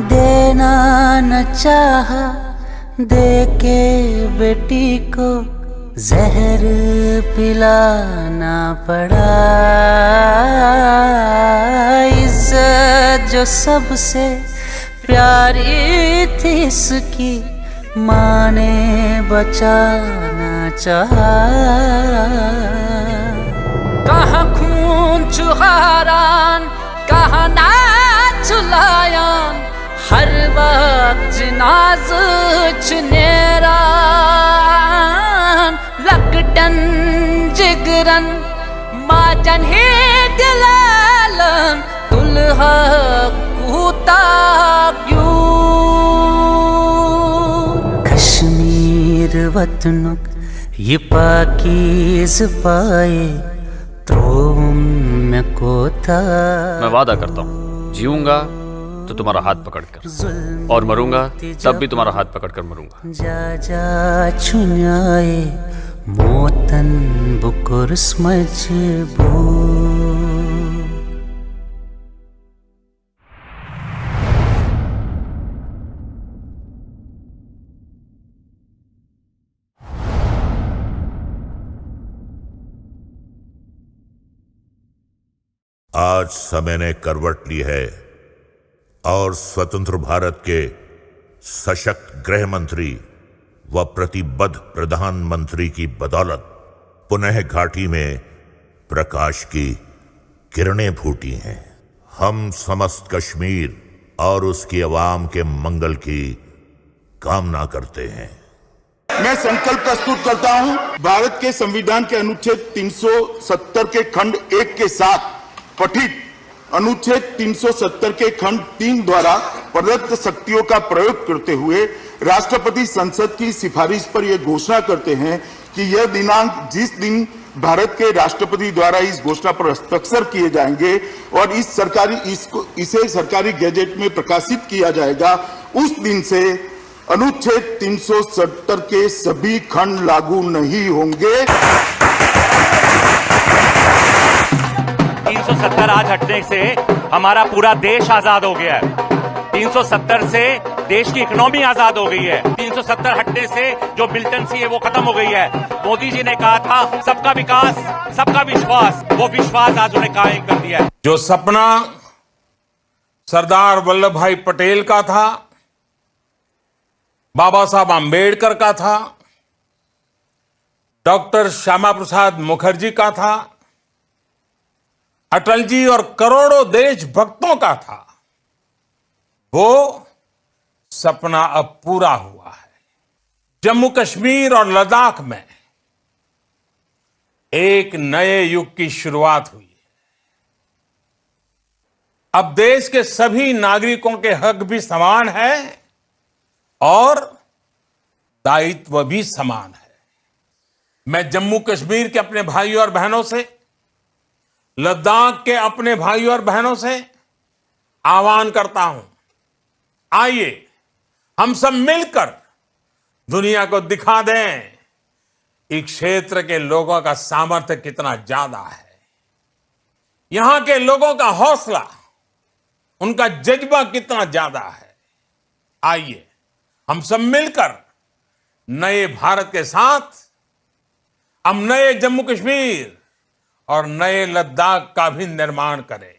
देना न चाहा दे के बेटी को जहर पिलाना पड़ा। इज्जत जो सबसे प्यारी थी इसकी माँ ने बचाना चाहा। कहाँ खून चुहारान कहाँ नाच लायान हर वक्त जिनाज चुनेरा वडन जिगरन माजन हे दिलालन दुल्हा कूता क्यों कश्मीर वतनुक ये पाकीज़ पाए त्रोम में कोता। मैं वादा करता हूँ जीऊंगा तो तुम्हारा हाथ पकड़कर, और मरूंगा तब भी तुम्हारा हाथ पकड़कर मरूंगा। जा जा छुन्याए मोतन बुकुर मजबूर। आज समय ने करवट ली है और स्वतंत्र भारत के सशक्त गृह मंत्री व प्रतिबद्ध प्रधानमंत्री की बदौलत पुनः घाटी में प्रकाश की किरणें फूटी हैं। हम समस्त कश्मीर और उसकी आवाम के मंगल की कामना करते हैं। मैं संकल्प प्रस्तुत करता हूं भारत के संविधान के अनुच्छेद 370 के खंड 1 के साथ पठित अनुच्छेद 370 के खंड 3 द्वारा प्रदत्त शक्तियों का प्रयोग करते हुए राष्ट्रपति संसद की सिफारिश पर यह घोषणा करते हैं कि यह दिनांक जिस दिन भारत के राष्ट्रपति द्वारा इस घोषणा पर हस्ताक्षर किए जाएंगे और इसे सरकारी गैजेट में प्रकाशित किया जाएगा, उस दिन से अनुच्छेद 370 के सभी खंड लागू नहीं होंगे। 370 आज हटने से हमारा पूरा देश आजाद हो गया है। 370 से देश की इकोनॉमी आजाद हो गई है। 370 हटने से जो मिलिटेंसी है वो खत्म हो गई है। मोदी जी ने कहा था सबका विकास सबका विश्वास, वो विश्वास आज उन्हें कायम कर दिया है। जो सपना सरदार वल्लभ भाई पटेल का था, बाबा साहब आम्बेडकर का था, डॉक्टर श्यामा प्रसाद मुखर्जी का था, अटल जी और करोड़ों देशभक्तों का था, वो सपना अब पूरा हुआ है। जम्मू कश्मीर और लद्दाख में एक नए युग की शुरुआत हुई है। अब देश के सभी नागरिकों के हक भी समान है और दायित्व भी समान है। मैं जम्मू कश्मीर के अपने भाइयों और बहनों से, लद्दाख के अपने भाइयों और बहनों से आह्वान करता हूं, आइए हम सब मिलकर दुनिया को दिखा दें इस क्षेत्र के लोगों का सामर्थ्य कितना ज्यादा है, यहां के लोगों का हौसला, उनका जज्बा कितना ज्यादा है। आइए हम सब मिलकर नए भारत के साथ हम नए जम्मू कश्मीर और नए लद्दाख का भी निर्माण करें।